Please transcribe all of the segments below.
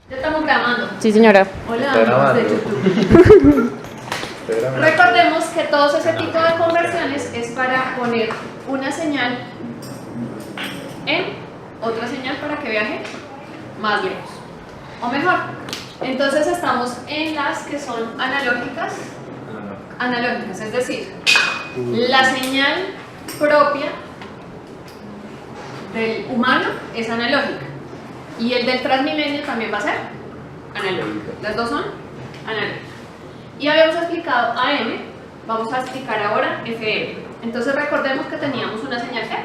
Ya estamos grabando. Sí, señora. Hola, Está amigos de grabando. YouTube. Estoy grabando. Recordemos que todos ese tipo de conversiones es para poner una señal en otra señal para que viaje más lejos. O mejor, entonces estamos en las que son analógicas. Analógicas, es decir, la señal propia del humano es analógica y el del Transmilenio también va a ser analógico. Las dos son analógicas. Y habíamos explicado AM, vamos a explicar ahora FM. Entonces recordemos que teníamos una señal ¿qué?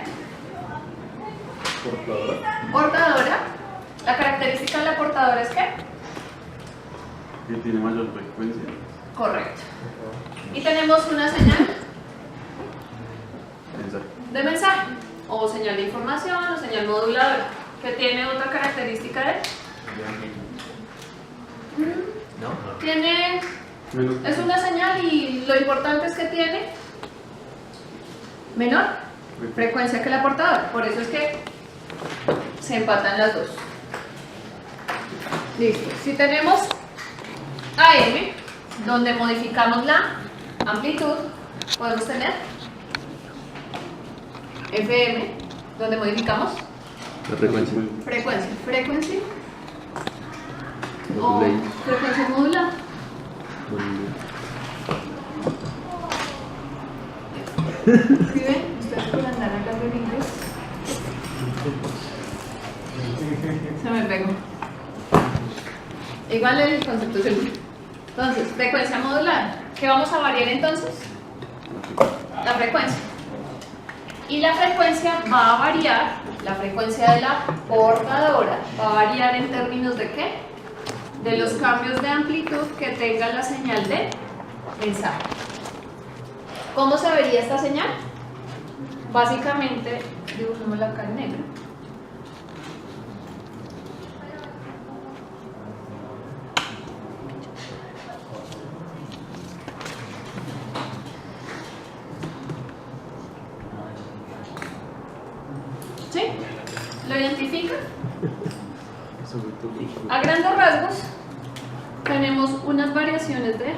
Portadora. La característica de la portadora es ¿qué? Que tiene mayor frecuencia. Correcto. Y tenemos una señal de mensaje, o señal de información, o señal moduladora, que tiene otra característica de... ¿No? Tiene... Es una señal y lo importante es que tiene menor frecuencia que la portadora, por eso es que se empatan las dos. Listo. Si tenemos AM, donde modificamos la amplitud, podemos tener FM, donde modificamos La frecuencia. frecuencia o frecuencia modulada. ¿Sí ven? Ustedes por andar hablando en inglés. Se me pegó. Igual el concepto es el mismo. Entonces, frecuencia modulada. ¿Qué vamos a variar entonces? La frecuencia. Y la frecuencia va a variar, la frecuencia de la portadora va a variar en términos de ¿qué? De los cambios de amplitud que tenga la señal de mensaje. ¿Cómo se vería esta señal? Básicamente, dibujémosla acá en negro. ¿Sí? ¿Lo identifica? A grandes rasgos, tenemos unas variaciones de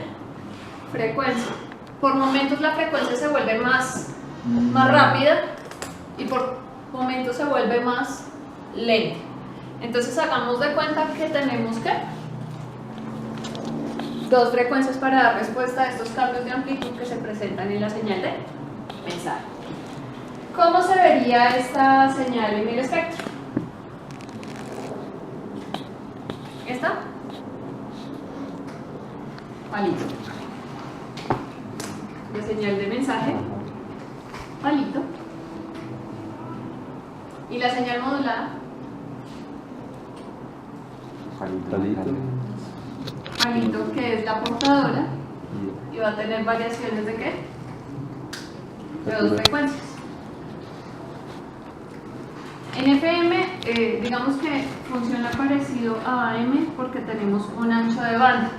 frecuencia. Por momentos la frecuencia se vuelve más rápida y por momentos se vuelve más lenta. Entonces hagamos de cuenta que tenemos ¿qué? Dos frecuencias para dar respuesta a estos cambios de amplitud que se presentan en la señal de mensaje. ¿Cómo se vería esta señal en el espectro? ¿Esta? Palito. La señal de mensaje, palito. Y la señal modulada, palito, que es la portadora y va a tener variaciones de ¿qué? De dos frecuencias. En FM, digamos que funciona parecido a AM porque tenemos un ancho de banda,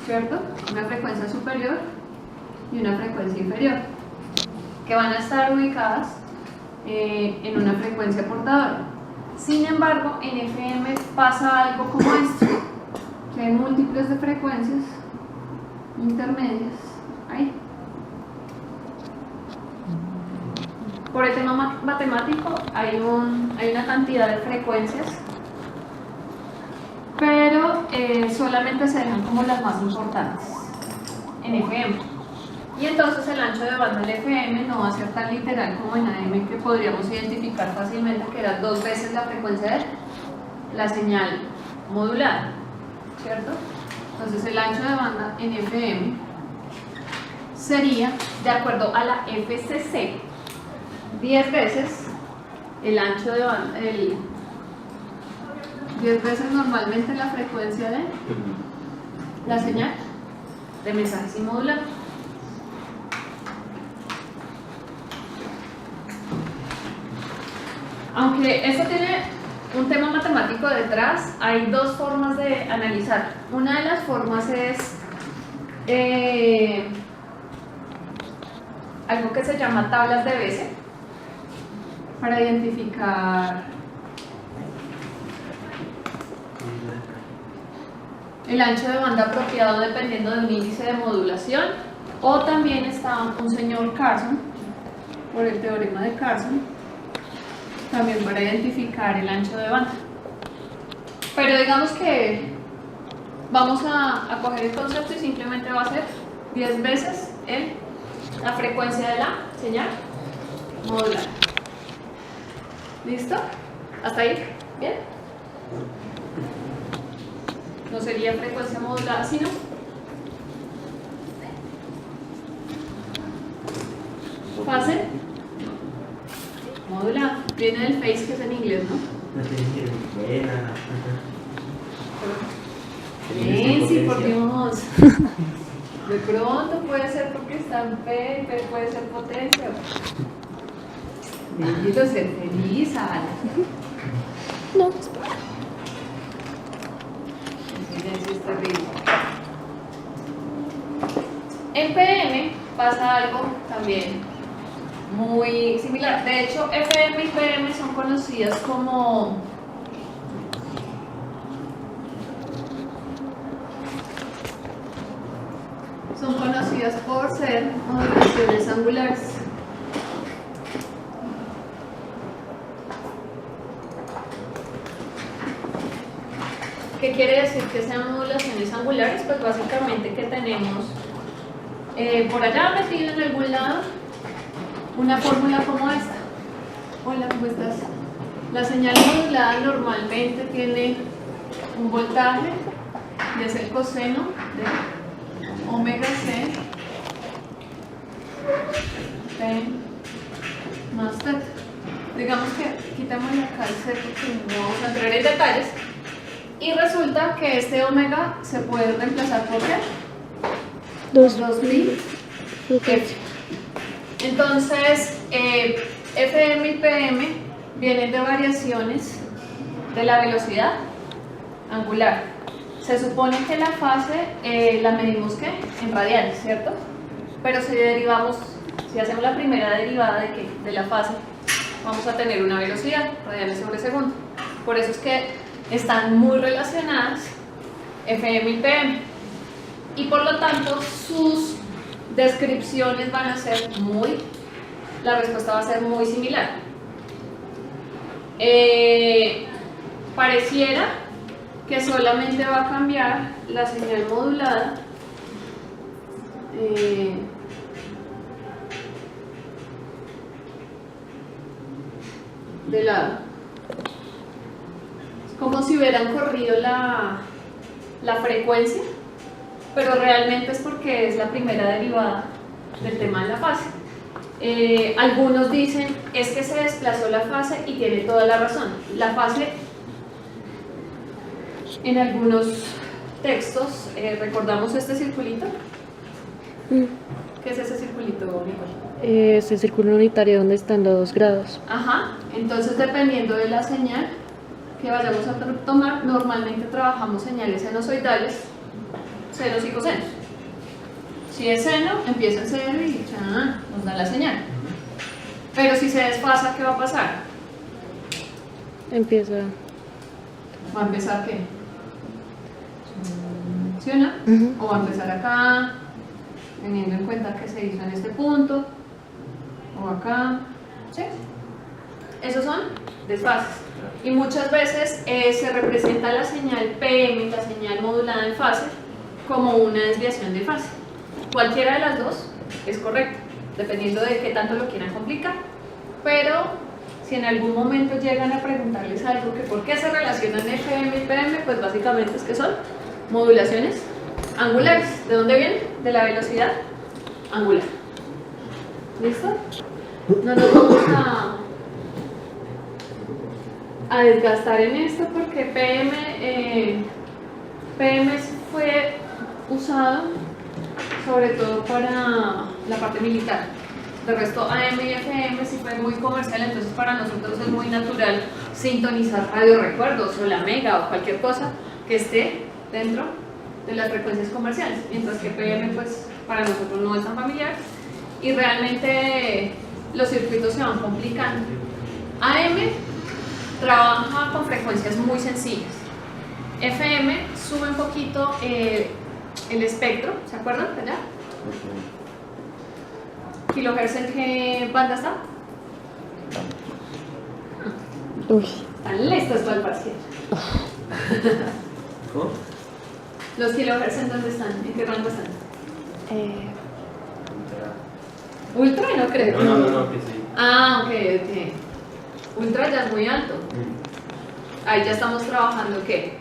¿cierto? Una frecuencia superior y una frecuencia inferior, que van a estar ubicadas en una frecuencia portadora. Sin embargo, en FM pasa algo como esto, que hay múltiples de frecuencias intermedias ahí. Por el tema matemático hay una cantidad de frecuencias, pero solamente se dejan como las más importantes en FM. Y entonces el ancho de banda del FM no va a ser tan literal como en AM, que podríamos identificar fácilmente que era 2 veces la frecuencia de la señal modulada, ¿cierto? Entonces el ancho de banda en FM sería, de acuerdo a la FCC, 10 veces el ancho de banda, 10 veces normalmente la frecuencia de la señal de mensaje sin modular. Aunque esto tiene un tema matemático detrás, hay dos formas de analizar. Una de las formas es algo que se llama tablas de Bézet, para identificar El ancho de banda apropiado dependiendo de un índice de modulación. O también está un señor Carson, por el teorema de Carson, también para identificar el ancho de banda. Pero digamos que vamos a coger el concepto y simplemente va a ser 10 veces la frecuencia de la señal modulada. ¿Listo? ¿Hasta ahí? ¿Bien? No sería frecuencia modulada, sino fase modulada. Viene del phase, que es en inglés, ¿no? Bien, sí, por Dios. De pronto puede ser porque está en P, P puede ser potencia. Necesito ser feliz, Ana. No. El silencio es terrible. En PM pasa algo también muy similar. De hecho, FM y PM son conocidas como por ser modulaciones angulares. ¿Qué quiere decir que sean modulaciones angulares? Pues básicamente que tenemos por allá metido en algún lado una fórmula como esta. Hola, ¿cómo estás? La señal modulada normalmente tiene un voltaje y es el coseno de omega c P más θ. Digamos que quitémosle acá el c porque no vamos a entrar en detalles. Y resulta que este omega se puede reemplazar por qué? 2pi f. Entonces, FM y PM vienen de variaciones de la velocidad angular. Se supone que la fase la medimos ¿qué? En radianes, ¿cierto? Pero si hacemos la primera derivada de la fase, vamos a tener una velocidad, radianes sobre segundo. Por eso es que están muy relacionadas FM y PM. Y por lo tanto, sus descripciones van a ser la respuesta va a ser muy similar. Pareciera que solamente va a cambiar la señal modulada de lado. Es como si hubieran corrido la frecuencia, pero realmente es porque es la primera derivada del tema de la fase. Algunos dicen es que se desplazó la fase y tiene toda la razón. La fase en algunos textos, recordamos este circulito. ¿Qué es ese circulito, Nicole? Es el círculo unitario donde están los 2 grados. Ajá, entonces dependiendo de la señal que vayamos a tomar, normalmente trabajamos señales sinusoidales, senos y cosenos. Si es seno, empieza en seno y nos da la señal. Pero si se desfasa, ¿qué va a pasar? Empieza. ¿Va a empezar qué? ¿Sí o no? O va a empezar acá, teniendo en cuenta que se hizo en este punto, o acá, ¿sí? Esos son desfases. Y muchas veces se representa la señal PM, la señal modulada en fase, como una desviación de fase. Cualquiera de las dos es correcta, dependiendo de qué tanto lo quieran complicar. Pero si en algún momento llegan a preguntarles algo que por qué se relacionan FM y PM, pues básicamente es que son modulaciones angulares. ¿De dónde vienen? De la velocidad angular. ¿Listo? No nos vamos a desgastar en esto porque PM fue usado sobre todo para la parte militar. De resto, AM y FM sí fue muy comercial, entonces para nosotros es muy natural sintonizar radio recuerdos o la mega o cualquier cosa que esté dentro de las frecuencias comerciales, mientras que PM pues para nosotros no es tan familiar y realmente los circuitos se van complicando. AM trabaja con frecuencias muy sencillas, FM sube un poquito el espectro, ¿se acuerdan? ¿Allá? ¿Kilohertz en qué banda está? Uy. Están listos para el parcial. ¿Cómo? ¿Los kilohertz en dónde están? ¿En qué rango están? Ultra no creo. No, que sí. Ah, ok. Ultra ya es muy alto. Ahí ya estamos trabajando, ¿qué?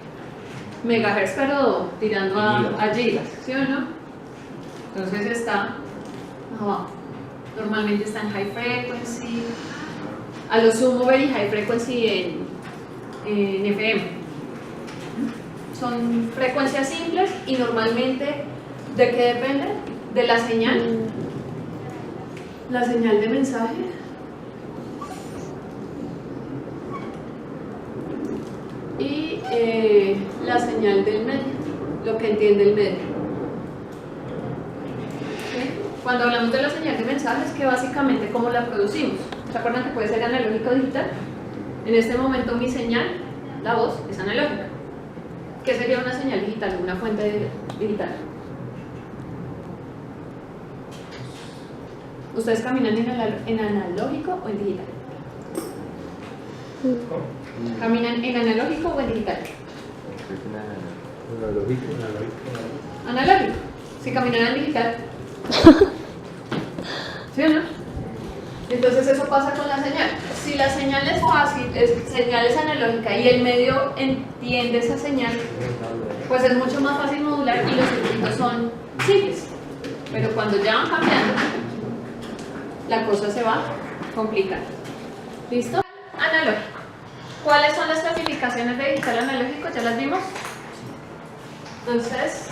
Megahertz, pero tirando a gigas, ¿sí o no? Entonces está abajo. Normalmente está en high frequency. A lo sumo very high frequency en FM. Son frecuencias simples y normalmente, ¿de qué depende? De la señal. La señal de mensaje. Y la señal del medio, lo que entiende el medio. ¿Sí? Cuando hablamos de la señal de mensaje es que básicamente cómo la producimos. ¿Se acuerdan que puede ser analógica o digital? En este momento mi señal, la voz, es analógica. ¿Qué sería una señal digital? Una fuente digital. ¿Ustedes caminan en analógico o en digital? ¿Caminan en analógico o en digital? Analógico. Si caminan en digital. ¿Sí o no? Entonces eso pasa con la señal. Si la señal es fácil, señal es analógica y el medio entiende esa señal, pues es mucho más fácil modular y los circuitos son simples. Pero cuando ya van cambiando, la cosa se va complicando. ¿Listo? Analógico. ¿Cuáles son las clasificaciones de digital analógico? ¿Ya las vimos? Entonces,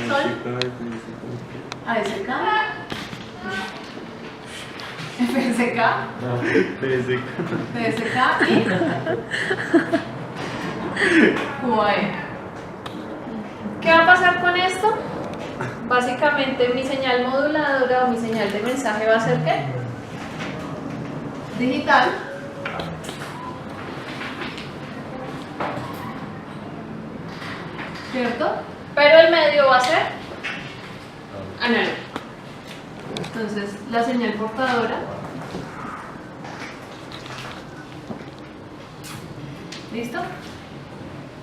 son ASK, FSK, PSK y QAM. ¿Qué va a pasar con esto? Básicamente mi señal moduladora o mi señal de mensaje va a ser ¿qué? Digital. ¿Cierto? Pero el medio va a ser analógico. Entonces, la señal portadora. ¿Listo?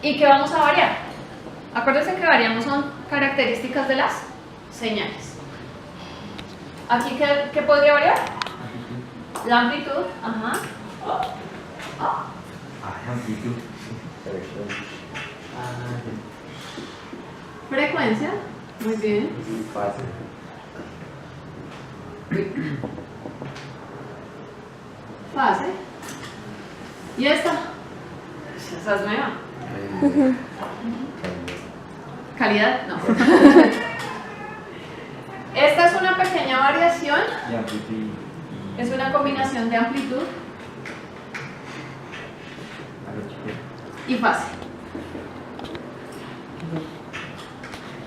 ¿Y qué vamos a variar? Acuérdense que variamos son características de las señales. ¿Aquí qué podría variar? La amplitud. Ajá. Amplitud. Frecuencia. Muy bien. Fase. Fase. ¿Y esta? Esa es nueva. Calidad, no. Esta es una pequeña variación. Y amplitud. Es una combinación de amplitud y fase.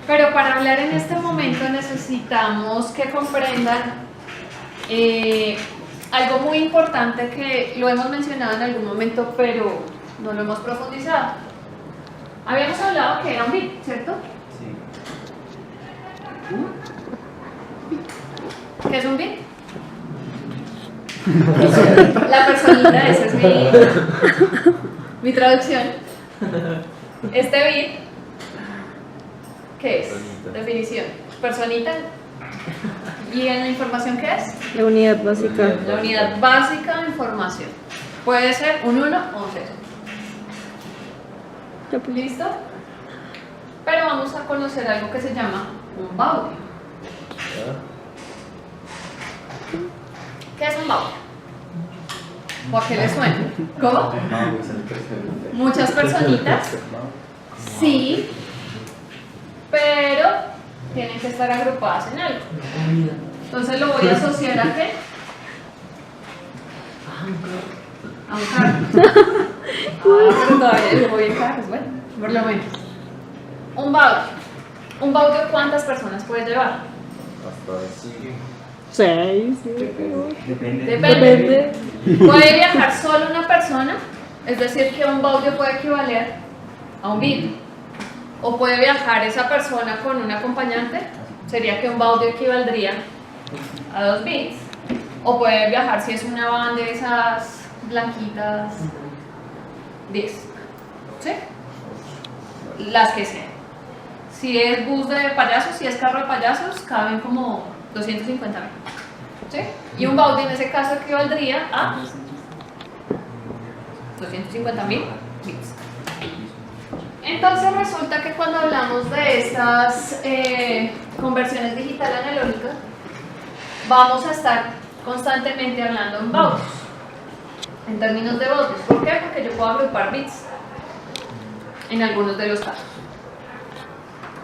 Pero para hablar en este momento necesitamos que comprendan algo muy importante que lo hemos mencionado en algún momento, pero no lo hemos profundizado. Habíamos hablado que era un bit, ¿cierto? Sí. ¿Qué es un bit? La personita, esa es mi traducción. Este bit, ¿qué es? Personita. Definición. Personita. ¿Y en la información qué es? La unidad básica. La unidad básica de información. Puede ser un 1 o un 0. ¿Listo? Pero vamos a conocer algo que se llama un baudio. ¿Qué es un baudio? ¿O a qué le suena? ¿Cómo? Muchas personitas. Sí, pero tienen que estar agrupadas en algo. Entonces lo voy a asociar a qué? A un carro. Pero todavía le voy en carros, bueno, por lo menos. Un baudio. ¿Un baudio cuántas personas puede llevar? Hasta 5. 6. Depende. Puede viajar solo una persona, es decir, que un baudio puede equivaler a un bit. o puede viajar esa persona con un acompañante, sería que un baudio equivaldría a 2 bits, o puede viajar si es una van de esas blanquitas 10, ¿sí? Las que sean. Si es bus de payasos, si es carro de payasos, caben como 250.000, ¿sí? Y un baudio en ese caso equivaldría a 250.000 bits. Entonces resulta que cuando hablamos de estas conversiones digital analógicas, vamos a estar constantemente hablando en baudios, en términos de baudios. ¿Por qué? Porque yo puedo agrupar bits en algunos de los casos.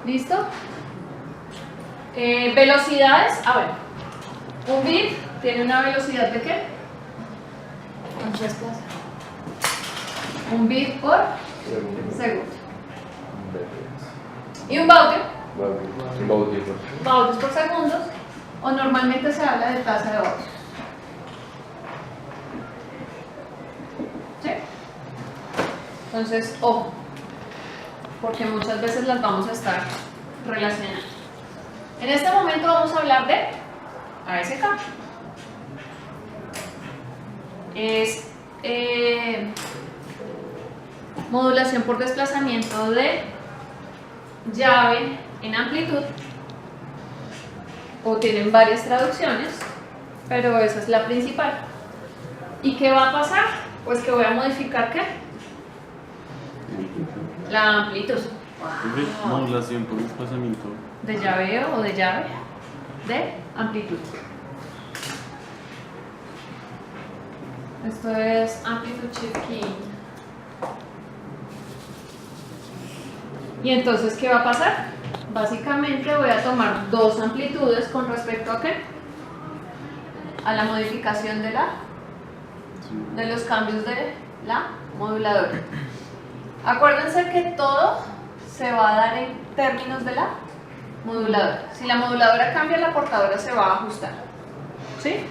¿Listo? Velocidades. A ver, un bit tiene una velocidad de ¿qué? ¿Cuánto desplaza? Un bit por segundo. Y un baudio, baudios por segundos, o normalmente se habla de tasa de baudios. ¿Sí? Entonces, ojo, porque muchas veces las vamos a estar relacionando. En este momento vamos a hablar de ASK. Es modulación por desplazamiento de llave en amplitud, o tienen varias traducciones, pero esa es la principal. ¿Y qué va a pasar? Pues que voy a modificar ¿qué? La amplitud. Wow. Modulación por desplazamiento. De llaveo o de llave de amplitud. Esto es amplitude shift keying. Y entonces, ¿qué va a pasar? Básicamente voy a tomar dos amplitudes con respecto a ¿qué? A la modificación de los cambios de la moduladora. Acuérdense que todo se va a dar en términos de la moduladora. Si la moduladora cambia, la portadora se va a ajustar. ¿Sí?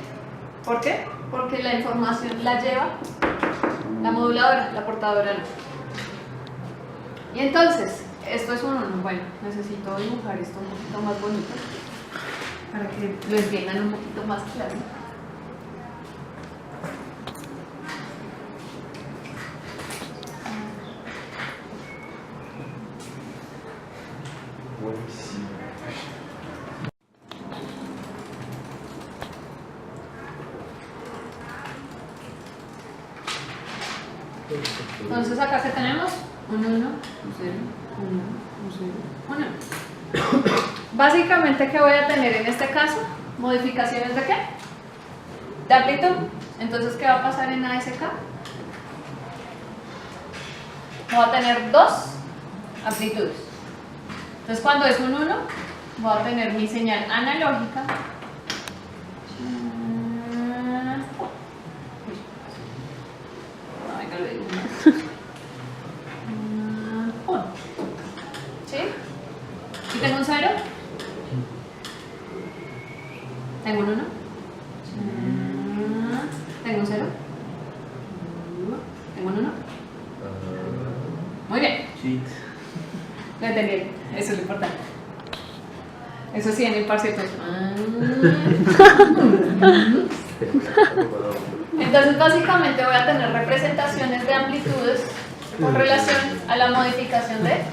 ¿Por qué? Porque la información la lleva la moduladora, la portadora no. Y entonces, esto es bueno, necesito dibujar esto un poquito más bonito para que lo entiendan un poquito más claro. Buenísimo. Entonces acá que tenemos un 1, un 0, un 0, un 0, 1. Básicamente, ¿qué voy a tener en este caso? ¿Modificaciones de qué? De amplitud. Entonces, ¿qué va a pasar en ASK? Voy a tener dos amplitudes. Entonces, cuando es un 1, voy a tener mi señal analógica. ¿Sí? ¿Y tengo un 0? ¿Tengo un 1? ¿Tengo un 0? ¿Tengo un 1? Muy bien. Sí. Lo entendí. Eso es lo importante. Eso sí, en el par cierto. Entonces, básicamente voy a tener representaciones de amplitudes con relación a la modificación ¿de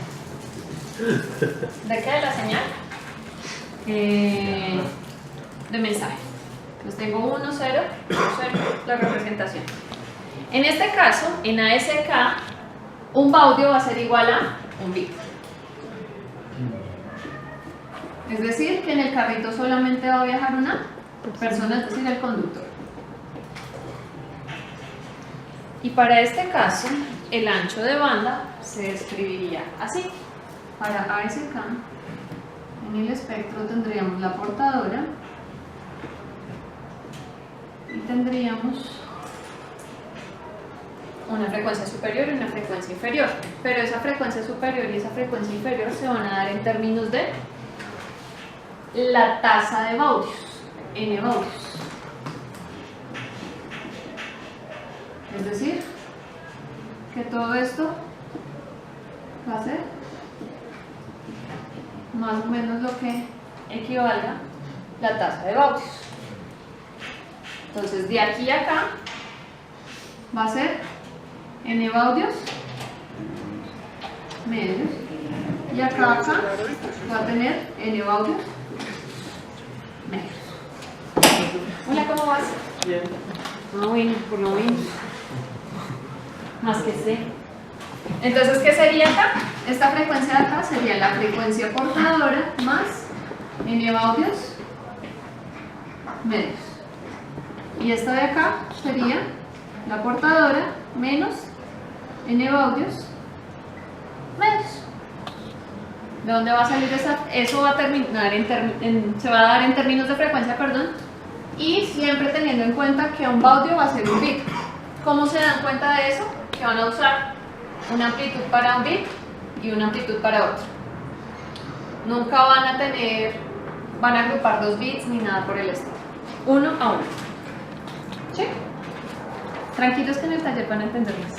qué? De la señal de mensaje. Entonces tengo 1, 0, 0, la representación. En este caso, en ASK, un baudio va a ser igual a un bit. Es decir, que en el carrito solamente va a viajar una persona, es decir, el conductor. Y para este caso, el ancho de banda se escribiría así. Para ASK, en el espectro tendríamos la portadora y tendríamos una frecuencia superior y una frecuencia inferior. Pero esa frecuencia superior y esa frecuencia inferior se van a dar en términos de la tasa de baudios, n baudios. Es decir, que todo esto va a ser más o menos lo que equivalga la tasa de baudios. Entonces de aquí a acá va a ser n baudios medios, y acá va a tener n baudios medios. Hola, ¿cómo vas? Bien. Ah, bueno, por lo menos. Más que sé. Entonces, ¿qué sería acá? Esta frecuencia de acá sería la frecuencia portadora más n baudios medios. Y esta de acá sería la portadora menos n baudios medios. ¿De dónde va a salir esa? Eso va a terminar se va a dar en términos de frecuencia, perdón, y siempre teniendo en cuenta que un baudio va a ser un bit. ¿Cómo se dan cuenta de eso? Que van a usar una amplitud para un bit y una amplitud para otro. Nunca van a agrupar dos bits ni nada por el estilo. Uno a uno. ¿Sí? Tranquilos que en el taller van a entender más.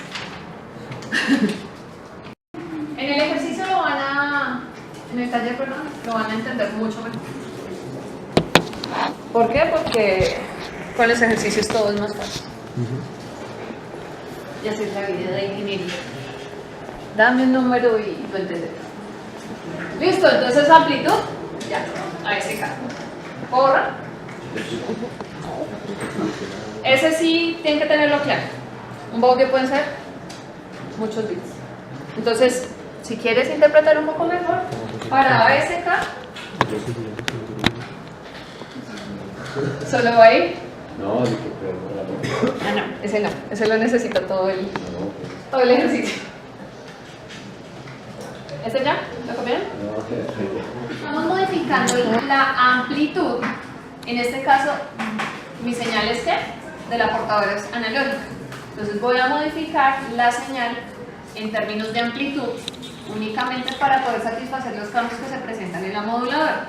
En el ejercicio en el taller, perdón, lo van a entender mucho mejor. ¿Por qué? Porque con los ejercicios todo es más fácil. Y así es la vida de ingeniería. Dame un número y lo entenderás. Listo, entonces amplitud, ya, a ese caso. Borra. Ese sí tienen que tenerlo claro. Un baudio pueden ser muchos bits. Entonces, si quieres interpretar un poco mejor, para ASK, solo va a ir. No, dije, pero Ah, no, ese lo necesita todo el ejercicio. ¿Este ya? ¿Lo copiaron? Estamos modificando la amplitud. En este caso, mi señal es ¿qué? De la portadora es analógica. Entonces voy a modificar la señal en términos de amplitud únicamente para poder satisfacer los campos que se presentan en la moduladora.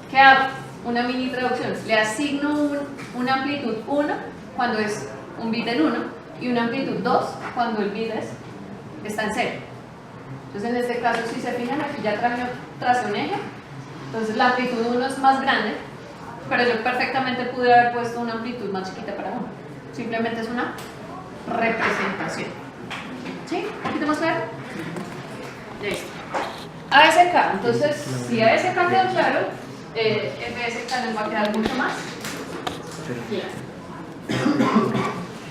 ¿Qué hago? Una mini traducción. Le asigno una amplitud 1 cuando es un bit en 1 y una amplitud 2 cuando el bit está en 0. Entonces en este caso, si se fijan, aquí ya tracé un eje. Entonces la amplitud 1 es más grande, pero yo perfectamente pude haber puesto una amplitud más chiquita para 1. Simplemente es una representación. ¿Sí? ¿Un poquito más claro? Listo. ASK, entonces si ASK quedó claro, FSK nos va a quedar mucho más claro.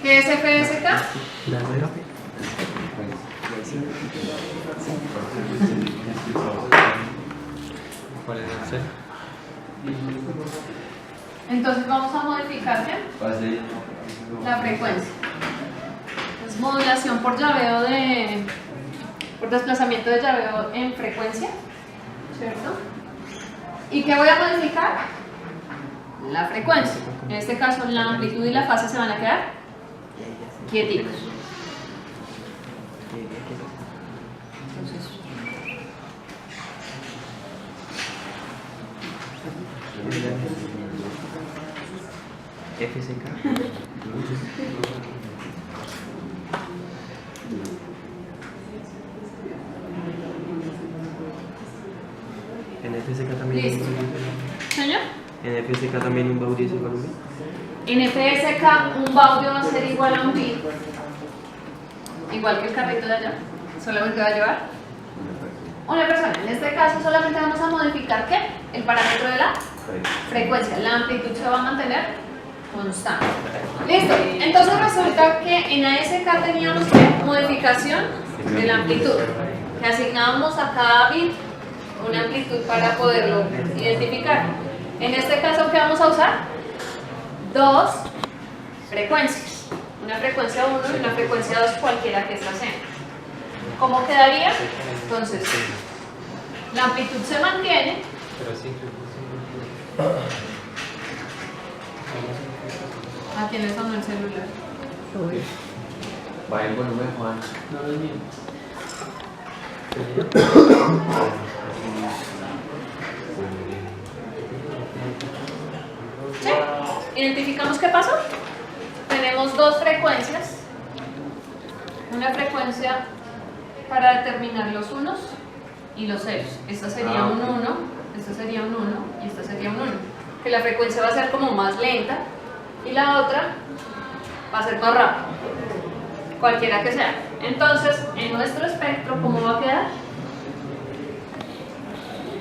¿Qué es FSK? ¿cuál es el C? Entonces vamos a modificar ¿qué? La frecuencia. Es modulación por llaveo por desplazamiento de llaveo en frecuencia, ¿cierto? ¿Y qué voy a modificar? La frecuencia. En este caso la amplitud y la fase se van a quedar quieticos. FSK. En FSK también. Listo. ¿Señor? En FSK también un baudio es igual a un bit. En FSK un baudio va a ser igual a un bit, igual que el carrito de allá, solamente va a llevar una persona. En este caso solamente vamos a modificar ¿qué? El parámetro de la frecuencia. La amplitud se va a mantener constante. Listo. Entonces resulta que en ASK teníamos modificación de la amplitud, que asignábamos a cada bit una amplitud para poderlo identificar. En este caso, ¿qué vamos a usar? Dos frecuencias. Una frecuencia 1 y una frecuencia 2, cualquiera que esta sea. ¿Cómo quedaría? Entonces, la amplitud se mantiene. ¿A quién le sonó el celular? Va el volumen, Juan. No, es mío. ¿Sí? ¿Identificamos qué pasó? Tenemos dos frecuencias. Una frecuencia para determinar los unos y los ceros. Esta sería un 1, esta sería un 1 y esta sería un 1. Que la frecuencia va a ser como más lenta y la otra va a ser más rápida, cualquiera que sea. Entonces, en nuestro espectro, ¿cómo va a quedar?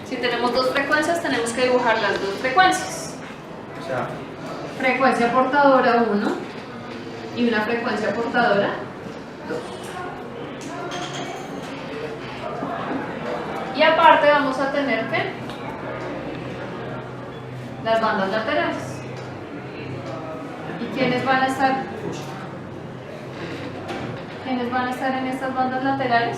Si tenemos dos frecuencias, tenemos que dibujar las dos frecuencias. O sea, Frecuencia portadora 1 y una frecuencia portadora 2. Y aparte vamos a tener que las bandas laterales. ¿Y quiénes van a estar? ¿Quiénes van a estar en estas bandas laterales?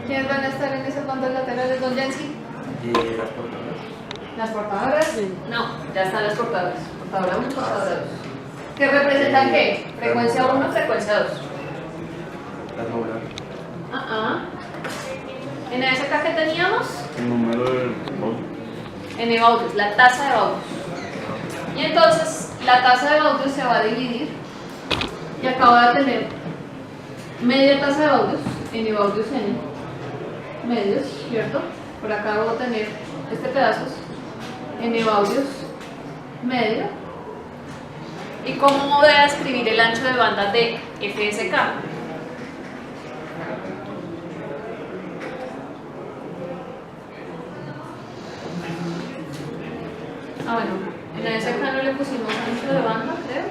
¿Quiénes van a estar en esas bandas laterales, don Jensi? las portadoras. ¿Las portadoras? No, ya están las portadoras. Portadora 1, portadora 2. ¿Qué representan qué? Frecuencia 1, frecuencia 2. Las modulares. En ASK, ¿qué teníamos? El número del baudio. En Ebaudius, la tasa de Ebaudius. Y entonces, la tasa de Ebaudius se va a dividir. Y acabo de tener media tasa de Ebaudius en Ebaudius n medios, ¿cierto? Por acá voy a tener este pedazo en Ebaudius medio. ¿Y cómo voy a escribir el ancho de banda de FSK? Bueno, en ASK no le pusimos ancho de banda, creo.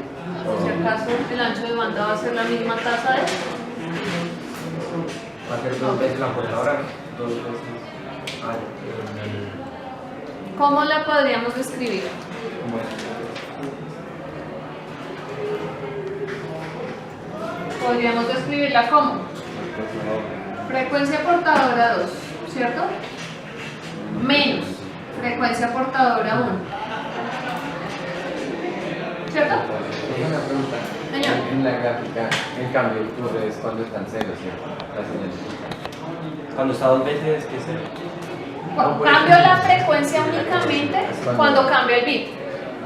Si acaso el ancho de banda va a ser la misma tasa de... Va a ser 2 veces la portadora, 2 veces. ¿Cómo la podríamos describir? ¿Cómo es? Podríamos describirla como frecuencia portadora 2, ¿cierto? Menos frecuencia portadora 1. ¿Cierto? Tengo una pregunta. Señor. En la gráfica, el cambio ocurre es cuando están ceros, ¿cierto? La señal. Cuando está 2 veces, ¿qué es cero? Cambio la frecuencia únicamente cuando cambio el bit.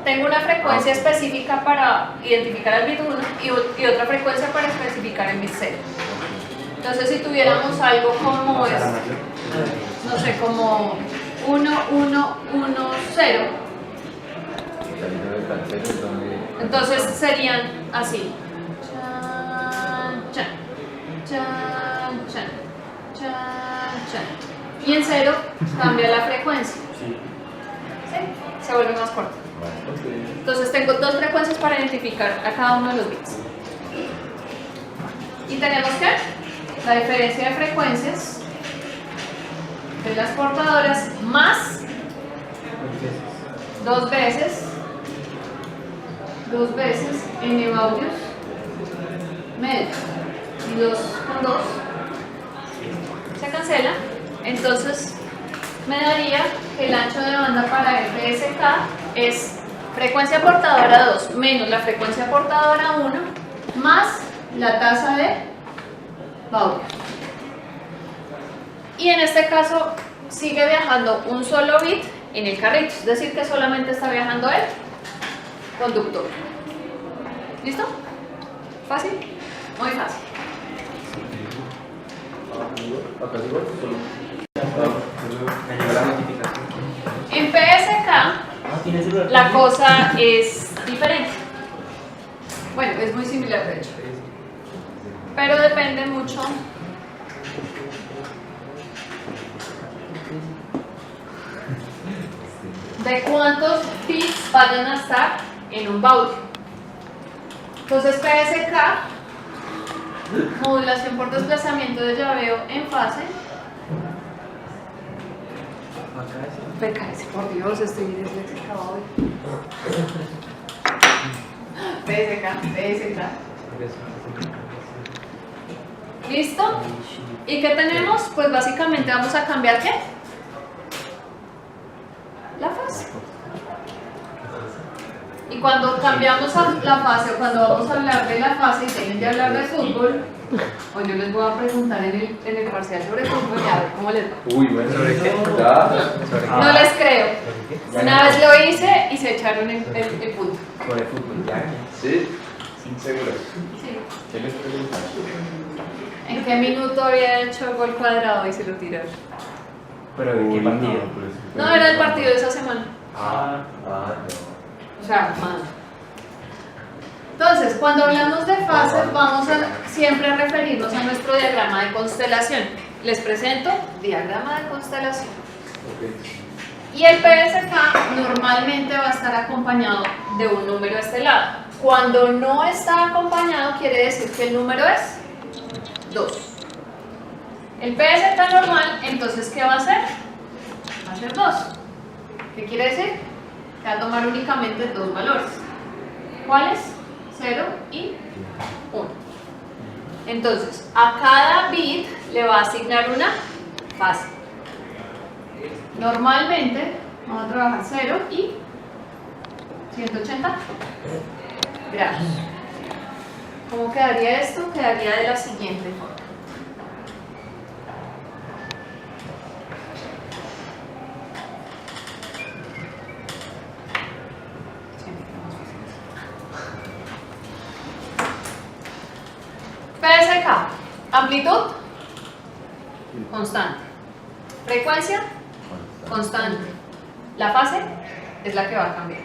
Tengo una frecuencia específica para identificar el bit 1 y otra frecuencia para especificar el bit 0. Entonces, si tuviéramos algo como es, no sé, como 1, 1, 1, 0, entonces serían así. Chan, chan, chan, chan, chan, chan. Y en 0 cambia la frecuencia. Sí. ¿Sí? Se vuelve más corto. Entonces tengo dos frecuencias para identificar a cada uno de los bits. Y tenemos que la diferencia de frecuencias de las portadoras más 2 veces en Ebaudius medio y 2 con 2 se cancela. Entonces me daría que el ancho de banda para FSK es frecuencia portadora 2 menos la frecuencia portadora 1 más la tasa de Ebaudius. Y en este caso sigue viajando un solo bit en el carrito, es decir que solamente está viajando el conductor. ¿Listo? ¿Fácil? Muy fácil. Me llegó la notificación. En PSK la cosa es diferente. Bueno, es muy similar de hecho, pero depende mucho de cuántos bits vayan a estar en un baudio. Entonces PSK, modulación por desplazamiento de llaveo en fase. PKS, por Dios, estoy disléxica hoy. PSK. ¿Listo? ¿Y qué tenemos? Pues básicamente vamos a cambiar ¿qué? La fase. Y cuando cambiamos a la fase, o cuando vamos a hablar de la fase y tienen que hablar de fútbol, o yo les voy a preguntar en el parcial sobre fútbol y a ver cómo les va. Uy, bueno, ¿sobre qué? No les creo. Una vez lo hice y se echaron el punto. Sobre fútbol, ya. Sí. Inseguros. Sí. ¿Qué les preguntan? ¿En qué minuto había hecho el gol cuadrado y se lo tiraron? ¿Pero de qué partido? No, era el partido de esa semana. Ah, no. O sea, más. Entonces, cuando hablamos de fases, vamos a siempre a referirnos a nuestro diagrama de constelación. Les presento diagrama de constelación. Y el PSK normalmente va a estar acompañado de un número estelar. Cuando no está acompañado, quiere decir que el número es 2. El PSK normal, entonces, ¿qué va a hacer? Va a ser 2. ¿Qué quiere decir? Que va a tomar únicamente dos valores. ¿Cuáles? 0 y 1. Entonces, a cada bit le va a asignar una fase. Normalmente, vamos a trabajar 0 y 180 grados. ¿Cómo quedaría esto? Quedaría de la siguiente forma. PSK, amplitud constante, frecuencia constante, la fase es la que va a cambiar.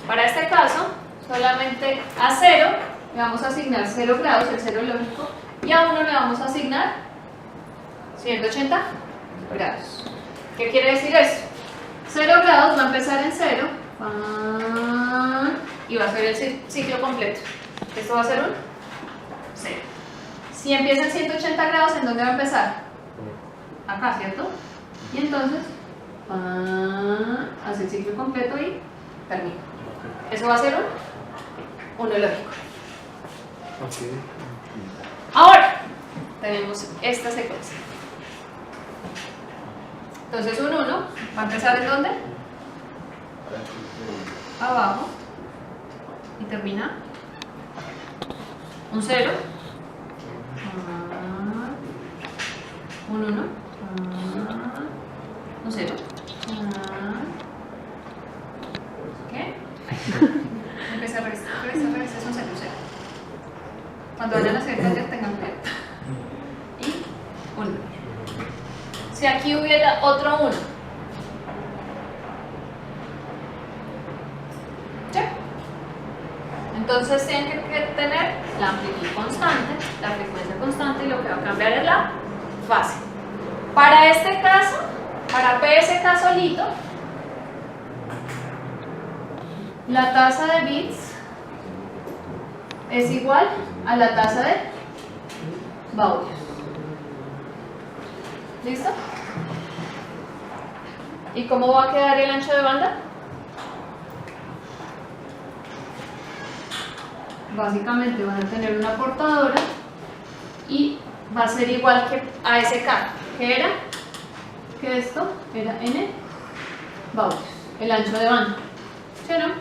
Para este caso, solamente a 0 le vamos a asignar 0 grados, el 0 lógico, y a 1 le vamos a asignar 180 grados. ¿Qué quiere decir eso? 0 grados va a empezar en 0 y va a ser el ciclo completo. Esto va a ser un 0. Si empieza en 180 grados, ¿en dónde va a empezar? Acá, ¿cierto? Y entonces hace el ciclo completo y termina. Eso va a ser un 1 lógico. Ahora tenemos esta secuencia. Entonces un 1 va a empezar ¿en dónde? Abajo y termina un 0, un 1, un 0. ¿Qué? Empieza a revisar, es un 0, 0. Cuando vayan a hacer taller tengan cuidado. Y 1. Si aquí hubiera otro 1, ¿sí? Entonces tienen que tener la amplitud constante, la frecuencia constante y lo que va a cambiar es la fase. Para este caso, para PSK solito, la tasa de bits es igual a la tasa de baudios. ¿Listo? ¿Y cómo va a quedar el ancho de banda? Básicamente van a tener una portadora y va a ser igual que ASK, que era que esto era N baudios, el ancho de banda. ¿Sí o no?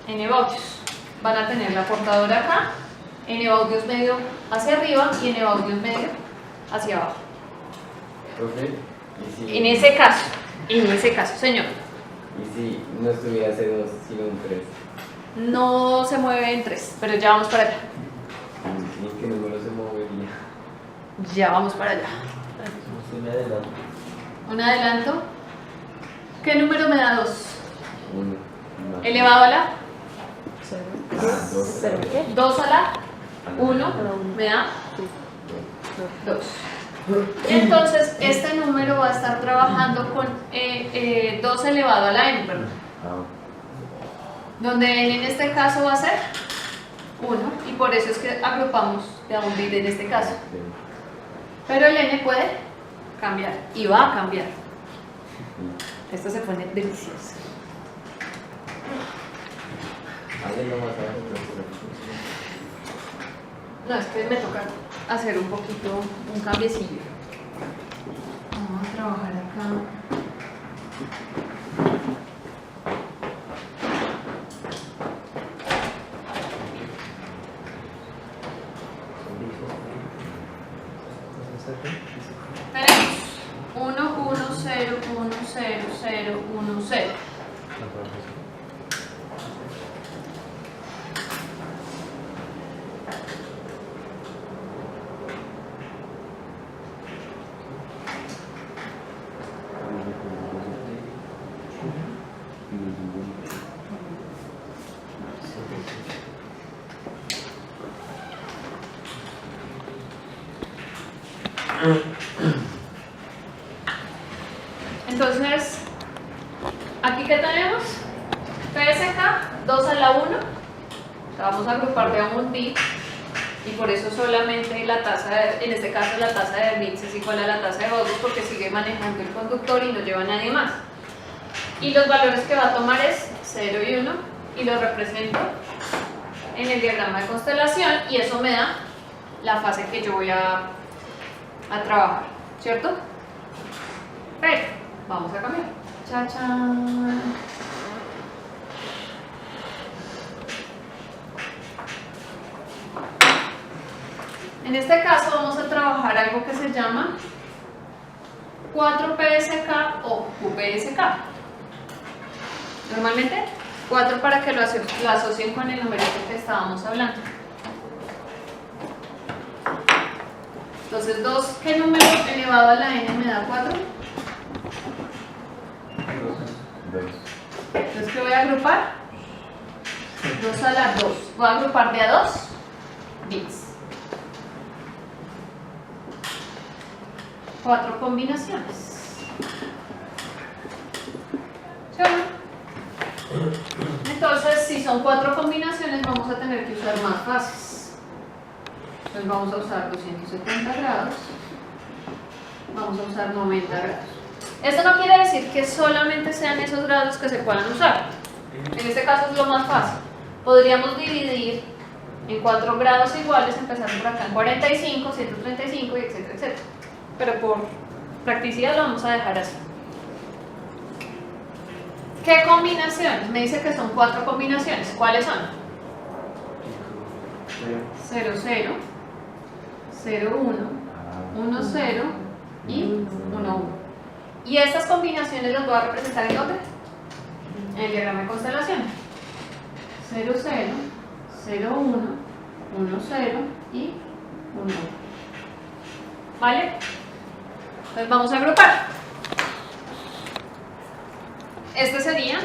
N baudios. Van a tener la portadora acá, N baudios medio hacia arriba y N baudios medio hacia abajo. ¿Profe? ¿Y si, En ese caso, señor, ¿y si no estuviera C2 sino un 3? no se mueve en 3, pero ya vamos para allá. Sí, ¿qué número se movería? Ya vamos para allá. Un adelanto. ¿Qué número me da 2? 1. Elevado a la 0 qué? 2 a la 1 me da 2. Entonces, este número va a estar trabajando con 2 elevado a la n, perdón. Donde n en este caso va a ser 1, y por eso es que agrupamos de a un bit en este caso. Pero el n puede cambiar, y va a cambiar. Esto se pone delicioso. Háganlo más abajo, No, es que me toca hacer un poquito, un cambiecillo. Vamos a trabajar acá. Tenemos 1, 1, 0, 1, 0, 0, 1, 0. Entonces, aquí que tenemos PSK 2 a la 1, vamos a agrupar de un bit y por eso solamente la tasa, en este caso la tasa de bits es igual a la tasa de Baudius porque sigue manejando el conductor y no lleva a nadie más. Y los valores que va a tomar es 0 y 1 y los represento en el diagrama de constelación y eso me da la fase que yo voy a trabajar, ¿cierto? Pero vamos a cambiar. ¡Chachán! En este caso vamos a trabajar algo que se llama 4PSK o QPSK. Normalmente 4 para que lo asocien con el numerito que estábamos hablando. Entonces 2, ¿qué número elevado a la n me da 4? Entonces, ¿qué voy a agrupar? 2 a la 2. Voy a agrupar de a 2 bits. 4 combinaciones. ¿Sí o no? Entonces, si son 4 combinaciones, vamos a tener que usar más fases. Entonces, vamos a usar 270 grados. Vamos a usar 90 grados. Esto no quiere decir que solamente sean esos grados que se puedan usar. En este caso es lo más fácil. Podríamos dividir en 4 grados iguales, empezando por acá en 45, 135 y etcétera, etcétera. Pero por practicidad lo vamos a dejar así. ¿Qué combinaciones? Me dice que son 4 combinaciones. ¿Cuáles son? 0, 0, 0, 1, 1, 0 y 1, 1. Y estas combinaciones las voy a representar ¿en dónde? En el diagrama de constelación. 0, 0, 0, 1, 1, 0 y 1, 1. ¿Vale? Entonces vamos a agrupar. Este sería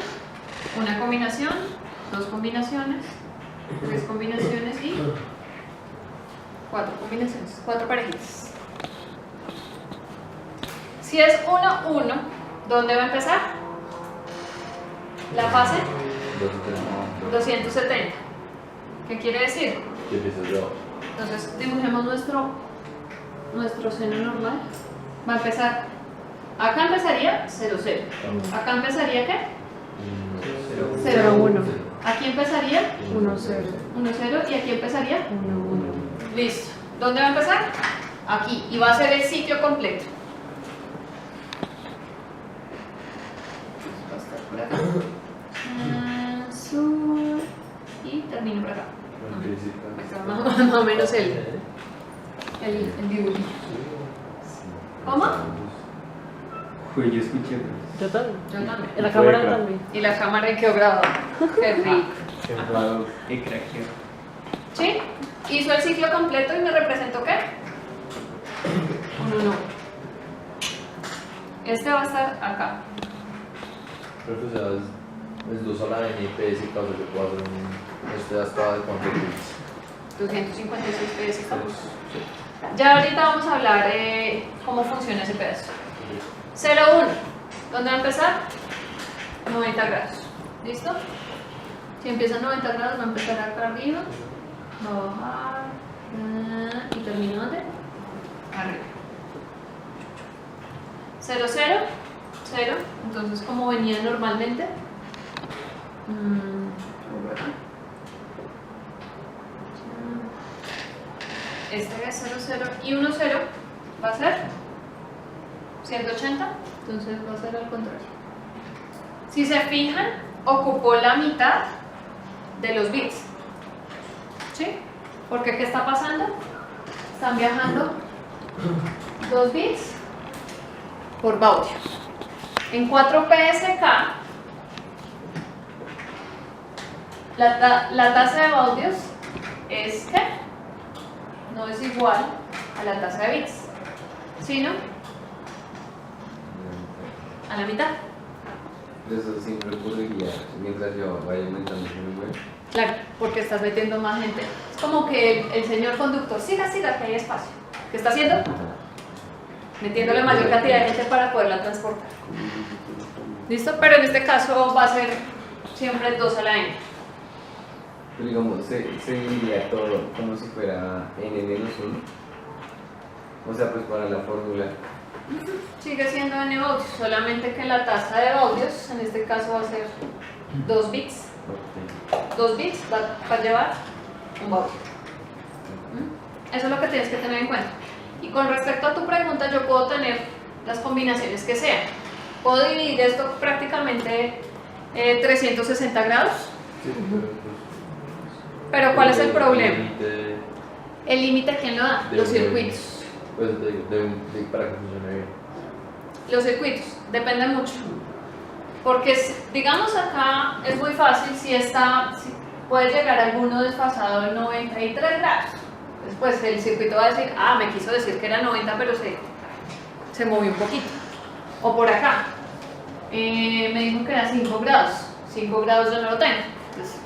una combinación, 2 combinaciones, 3 combinaciones y 4 combinaciones, 4 parejitas. Si es 1, 1, ¿dónde va a empezar? La fase 270. ¿Qué quiere decir? ¿Qué empiezo yo? Entonces dibujemos nuestro seno normal. Va a empezar, acá empezaría 0, 0. Acá empezaría ¿qué? 0, 1. Aquí empezaría 1, 0. 1, 0 y aquí empezaría 1, 1. listo. ¿Dónde va a empezar? Aquí y va a ser el sitio completo. Va a estar por acá. Sur y termino por acá. Más o menos el dibujo. ¿Cómo? Pues yo escuché. Yo también. Yo también. En la cámara también. Y la cámara quedó grabada. Qué rico. Y craqueo. ¿Sí? Hizo el ciclo completo y me representó ¿qué? 1, 1. Este va a estar acá. Creo que es 2 a la n y p si causa que puedo hacer este hasta de cuánto bits. 256 pesos. Ya ahorita vamos a hablar de cómo funciona ese pedazo. 0, 1. ¿Dónde va a empezar? 90 grados. ¿Listo? Si empieza a 90 grados, va a empezar acá arriba, va a bajar y termina ¿dónde? Arriba. 0, 0, 0. Entonces, como venía normalmente, este es 0, 0 y 1, 0 va a ser 180, entonces va a ser al contrario. Si se fijan, ocupó la mitad de los bits. ¿Sí? Porque ¿qué está pasando? Están viajando 2 bits por baudio. En 4PSK, la tasa de baudios es ¿qué? No es igual a la tasa de bits, sino a la mitad. Eso siempre ocurriría mientras yo vaya aumentando el número. Claro, porque estás metiendo más gente. Es como que el señor conductor, siga, que hay espacio. ¿Qué está haciendo? metiendo la mayor cantidad de gente para poderla transportar. ¿Listo? Pero en este caso va a ser siempre 2 a la n. Pero digamos, se dividiría todo como si fuera n-1. O sea, pues para la fórmula. Sigue siendo n baudios, solamente que la tasa de baudios en este caso va a ser 2 bits. 2 bits va a llevar un baudio. Eso es lo que tienes que tener en cuenta. Y con respecto a tu pregunta, yo puedo tener las combinaciones que sean. Puedo dividir esto prácticamente 360 grados. Sí, Pero ¿cuál es el problema? límite, El límite, ¿quién lo da? De Los un- circuitos. pues para que funcione bien. Los circuitos, depende mucho. Porque digamos acá es muy fácil si puede llegar alguno desfasado en 93 grados. Después el circuito va a decir, me quiso decir que era 90, pero se movió un poquito. O por acá, me dijo que era 5 grados. 5 grados yo no lo tengo. Entonces,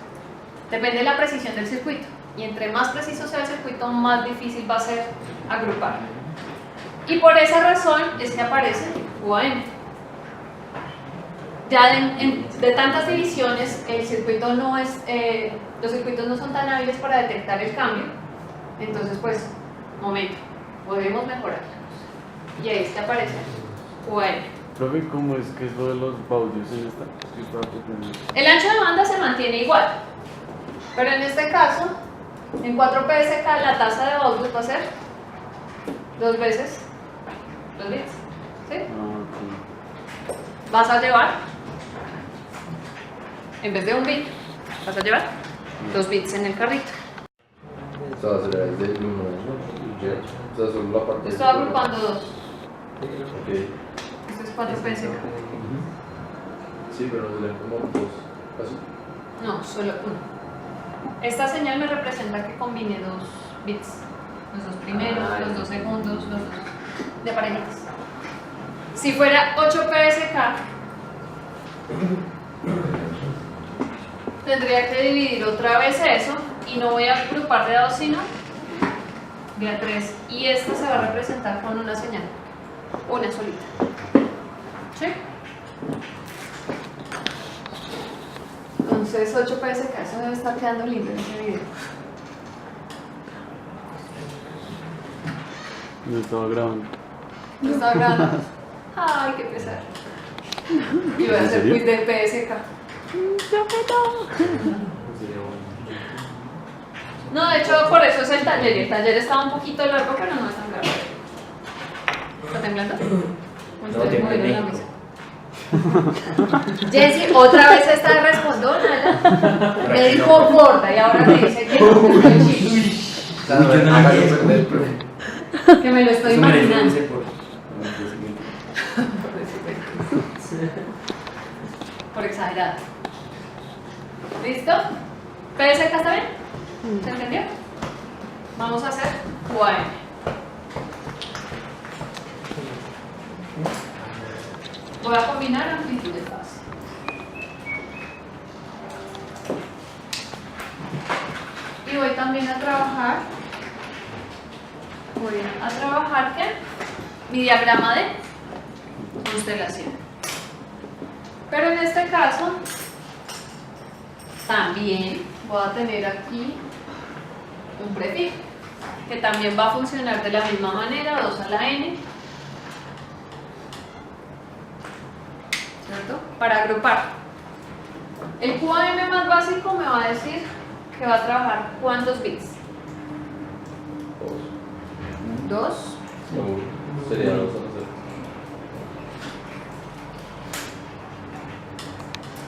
depende de la precisión del circuito. Y entre más preciso sea el circuito, más difícil va a ser agrupar. Y por esa razón es que aparece UAM. Ya de tantas divisiones, el circuito no es, los circuitos no son tan hábiles para detectar el cambio. Entonces, pues, momento, podemos mejorar. Y ahí es que aparece UAM. Profe, ¿cómo es que es lo de los baudios en esta? ¿Qué estaba proponiendo? El ancho de banda se mantiene igual, pero en este caso, en 4 PSK la tasa de baudios va a ser 2 veces los bits. ¿Sí? Ah, Vas a llevar, en vez de un bit, vas a llevar 2 bits en el carrito. O sea, será desde el 1, ¿no? O sea, solo la parte. Estoy agrupando 2. Ok. Esto es 4 PSK. Sí, pero no serían como 2. ¿Así? No, solo 1. Esta señal me representa que combine 2 bits. Los 2 primeros, los 2 segundos, los 2 de parejitas. Si fuera 8 PSK, tendría que dividir otra vez eso y no voy a agrupar de a 2 sino de a 3. Y esta se va a representar con una señal, una solita. ¿Sí? Entonces 8 PSK, eso debe estar quedando lindo en ese video. no estaba grabando. ¿Lo estaba grabando? Ay, qué pesar. Y voy a ¿En hacer serio? quiz de PSK. No, de hecho, por eso es el taller. El taller estaba un poquito largo, pero no es tan largo. ¿Está temblando? ¿O No, estoy moviendo la temblé. mesa? Jessie, otra vez está respondona, ¿ya? Me dijo gorda y ahora me dice que no, que estoy chica, Claro, yo no haga me lo pienso. del profe. que me lo estoy Eso merece un imaginando. C por- Por exagerado. ¿Listo? ¿PSK está bien? ¿Se entendió? Vamos a hacer UAM. Voy a combinar amplitud de fase. Y voy también a trabajar, ¿qué? Mi diagrama de constelación. Pero en este caso, también voy a tener aquí un prefijo, que también va a funcionar de la misma manera, 2 a la n, ¿cierto? Para agrupar. El QAM más básico me va a decir que va a trabajar ¿cuántos bits? 2. No, sería 2 a 0.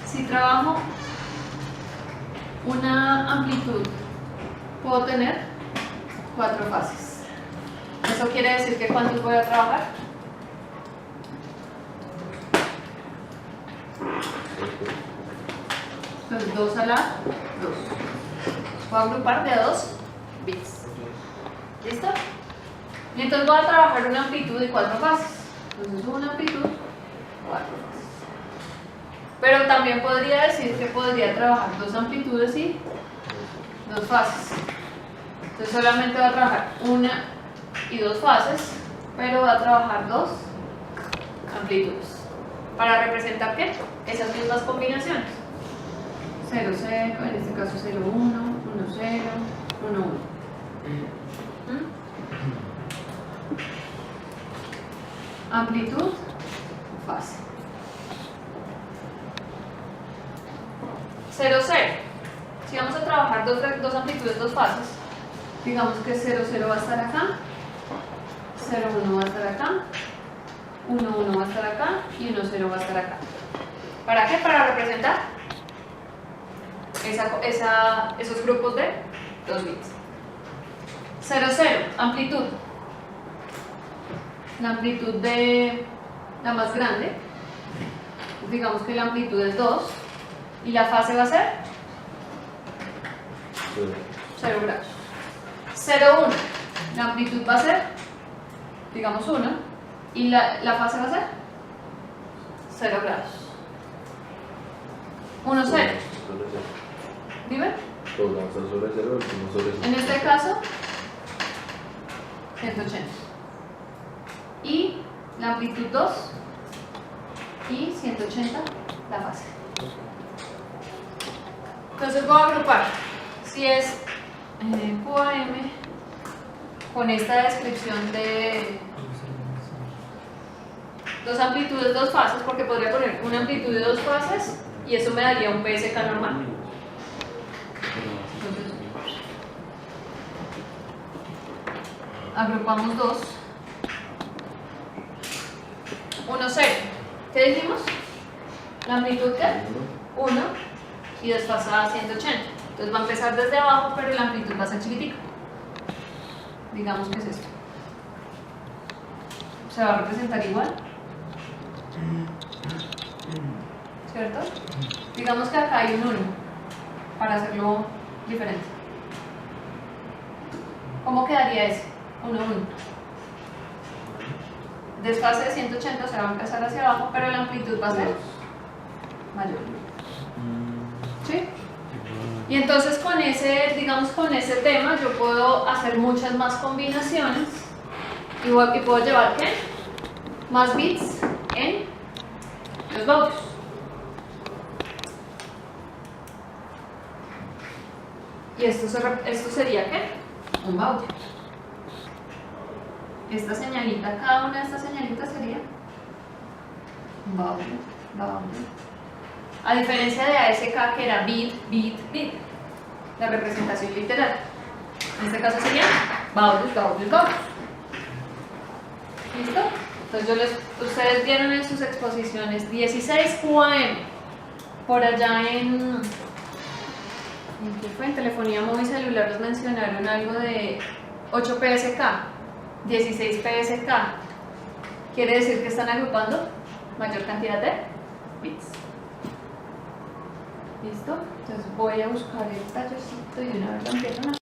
Si trabajo una amplitud, puedo tener 4 fases. ¿Eso quiere decir que cuántos voy a trabajar? Entonces 2 a la 2. Puedo agrupar de a 2 bits. ¿Listo? Y entonces voy a trabajar una amplitud de 4 fases. Entonces una amplitud, 4 fases. Pero también podría decir que podría trabajar 2 amplitudes y 2 fases. Entonces solamente voy a trabajar una y 2 fases pero va a trabajar dos amplitudes. ¿Para representar qué? Esas mismas combinaciones. 0, 0, en este caso 0, 1, 1, 0, 1, 1. Amplitud, fase. 0, 0. Si vamos a trabajar dos amplitudes, dos fases, digamos que 0, 0 va a estar acá, 0, 1 va a estar acá, 1, 1 va a estar acá y 1, 0 va a estar acá. ¿Para qué? Para representar esos grupos de 2 bits. 0, 0, amplitud. La amplitud de la más grande, digamos que la amplitud es 2 y la fase va a ser 0 grados. 0, 1, la amplitud va a ser, digamos 1 y la fase va a ser 0 grados. 1, 0. Dime. Todos van a estar sobre 0, el último sobre 0. En este caso, 180. Y la amplitud 2 y 180 la fase. Entonces voy a agrupar. Si es QAM con esta descripción de dos amplitudes, dos fases, porque podría poner una amplitud de dos fases y eso me daría un PSK normal. Entonces, agrupamos dos. 1, 0. ¿Qué dijimos? La amplitud que 1 y desfasada 180. Entonces va a empezar desde abajo, pero la amplitud va a ser chiquitica. Digamos que es esto. Se va a representar igual. ¿Cierto? Digamos que acá hay un 1 para hacerlo diferente. ¿Cómo quedaría ese? 1, 1. Desfase de 180 se va a empezar hacia abajo, pero la amplitud va a ser mayor. ¿Sí? Y entonces con ese, digamos con ese tema, yo puedo hacer muchas más combinaciones y puedo llevar ¿qué? Más bits en los baudios. Y esto sería ¿qué? Un baudio. Esta señalita, cada una de estas señalitas sería un baudio, baudio. A diferencia de ASK que era bit, bit, bit, la representación literal. En este caso sería baudios, baudios, baudios. ¿Listo? Entonces ustedes vieron en sus exposiciones 16 QAM, por allá en ¿qué fue? En telefonía móvil celular nos mencionaron algo de 8 PSK, 16 PSK. Quiere decir que están agrupando mayor cantidad de bits. ¿Listo? Entonces voy a buscar el tallercito y de una vez lo empiezo a